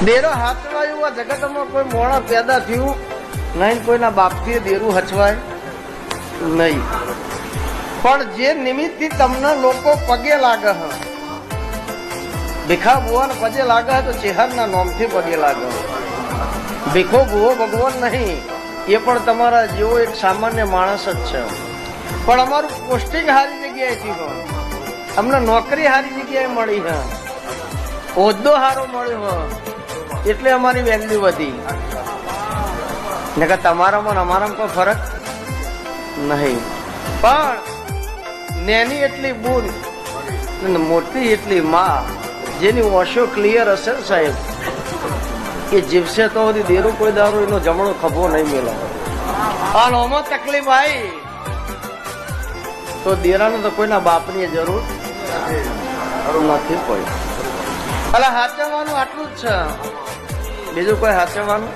દેરો હાચવાય એવું આ જગતમાં કોઈ મોણા પેદા થયું નહીં, કોઈના બાપથી દેરું હચવાય નહીં. પણ જે નિમિત્તથી તમને લોકો પગે લાગે હ, ભીખા ભુવન પગે લાગે તો ચેહરના નોમથી પગે લાગે. ભીખો ભુવો ભગવાન નહીં, એ પણ તમારા જેવો એક સામાન્ય માણસ જ છે. પણ અમારું પોસ્ટિંગ સારી જગ્યાએથી હોય, અમને નોકરી સારી જગ્યાએ મળી હે, હોદ્દો સારો મળ્યો હ, એટલે અમારી વેલ્યુ વધી. નકર તમારામાં અમારામાં કોઈ ફરક નહીં. પણ નેની એટલી બૂન મોટી એટલી માં, જેની ઓશો ક્લિયર હશે સાહેબ, એ જીવશે તો દેરું કોઈ દારૂ એનો જમણો ખભો નહીં મેળવે. અને આમાં તકલીફ આવી તો દેરાને તો કોઈના બાપની જરૂર નથી કોઈ. એટલે હાચવવાનું આટલું જ છે, બીજું કોઈ હાચવવાનું